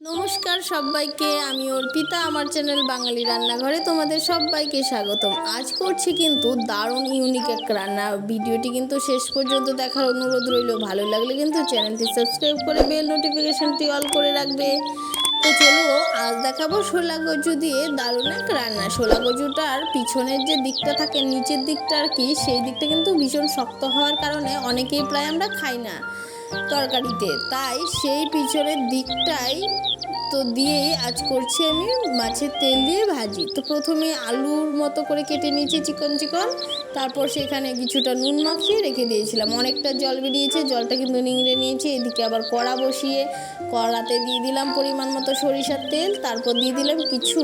নমস্কার সবাইকে, আমি অর্পিতা। আমার চ্যানেল বাঙালি রান্নাঘরে তোমাদের সবাইকে স্বাগতম। আজ করছি কিন্তু দারুণ ইউনিক এক রান্না। ভিডিওটি কিন্তু শেষ পর্যন্ত দেখার অনুরোধ রইল। ভালো লাগলে কিন্তু চ্যানেলটি সাবস্ক্রাইব করে বেল নোটিফিকেশনটি অল করে রাখবে। তো চলো, আজ দেখাবো শোলা কচু দিয়ে দারুণ এক রান্না। শোলা কচুটার পিছনের যে দিকটা থাকে, নিচের দিকটা আর কি, সেই দিকটা কিন্তু ভীষণ শক্ত হওয়ার কারণে অনেকেই প্রায় আমরা খাই না তরকারিতে, তাই সেই পিছনের দিকটাই তো দিয়েই আজ করছি আমি মাছের তেল দিয়ে ভাজি। তো প্রথমে আলুর মতো করে কেটে নিয়েছি চিকন চিকন, তারপর সেখানে কিছুটা নুন মাখিয়ে রেখে দিয়েছিলাম। অনেকটা জল বেরিয়েছে, জলটা কিন্তু নিংড়ে নিয়েছি। এদিকে আবার কড়া বসিয়ে কড়াতে দিয়ে দিলাম পরিমাণ মতো সরিষার তেল, তারপর দিয়ে দিলাম কিছু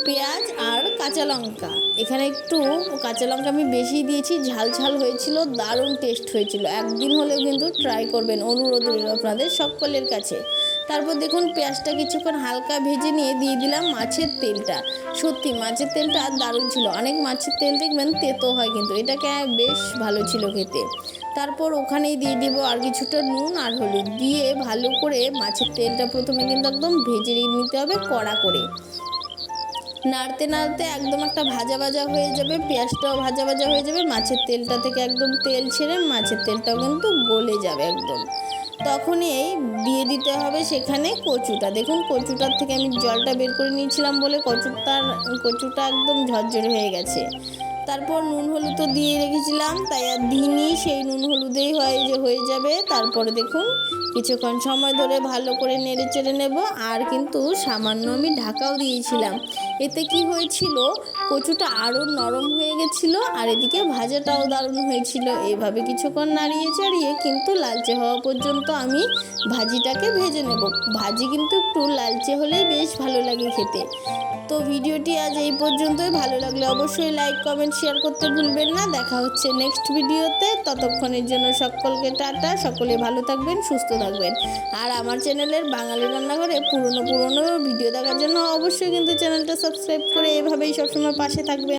পেঁয়াজ আর কাঁচা লঙ্কা। এখানে একটু কাঁচা লঙ্কা আমি বেশি দিয়েছি, ঝাল ঝাল হয়েছিল, দারুণ টেস্ট হয়েছিল। একদিন হলেও কিন্তু ট্রাই করবেন, অনুরোধ রইল আপনাদের সকলের কাছে। তারপর দেখুন পেঁয়াজটা কিছুক্ষণ হালকা ভেজে নিয়ে দিয়ে দিলাম মাছের তেলটা। সত্যি মাছের তেলটা দারুণ ছিল। অনেক মাছের তেল দেখবেন তেতো হয়, কিন্তু এটাকে বেশ ভালো ছিল খেতে। তারপর ওখানেই দিয়ে দেব আর কিছুটা নুন আর হলুদ দিয়ে ভালো করে মাছের তেলটা প্রথমে কিন্তু একদম ভেজে নিতে হবে কড়া করে। নাড়তে নাড়তে একদম একটা ভাজা ভাজা হয়ে যাবে, পেঁয়াজটাও ভাজা ভাজা হয়ে যাবে, মাছের তেলটা থেকে একদম তেল ছেড়ে মাছের তেলটাও কিন্তু গলে যাবে একদম। তখনই দিয়ে দিতে হবে সেখানে কচুটা। দেখুন কচুটার থেকে আমি জলটা বের করে নিয়েছিলাম বলে কচুটা একদম ঝরঝরে হয়ে গেছে। তারপর নুন হলুদ তো দিয়ে রেখেছিলাম, তাই আর দিইনি, সেই নুন হলুদেই হয়ে যাবে। তারপরে দেখুন কিছুক্ষণ সময় ধরে ভালো করে নেড়ে চেড়ে নেব। আর কিন্তু সামান্য আমি ঢাকাও দিয়েছিলাম। এতে কি হয়েছিল, কচুটা আরও নরম হয়ে গেছিল আর এদিকে ভাজাটাও দারুণ হয়েছিল। এইভাবে কিছুক্ষণ নাড়িয়ে চাড়িয়ে কিন্তু লালচে হওয়া পর্যন্ত আমি ভাজিটাকে ভেজে নেব। ভাজি কিন্তু একটু লালচে হলেই বেশ ভালো লাগে খেতে। তো ভিডিওটি আজ এই পর্যন্তই। ভালো লাগলে অবশ্যই লাইক কমেন্ট শেয়ার করতে ভুলবেন না। দেখা হচ্ছে নেক্সট ভিডিওতে। ততক্ষণের জন্য সকলকে টাটা। সকলে ভালো থাকবেন, সুস্থ থাকবেন। আর আমার চ্যানেলের বাঙালি রান্নাঘরে পুরনো ভিডিও দেখার জন্য অবশ্যই কিন্তু চ্যানেলটা সাবস্ক্রাইব করে এভাবেই সবসময় পাশে থাকবেন।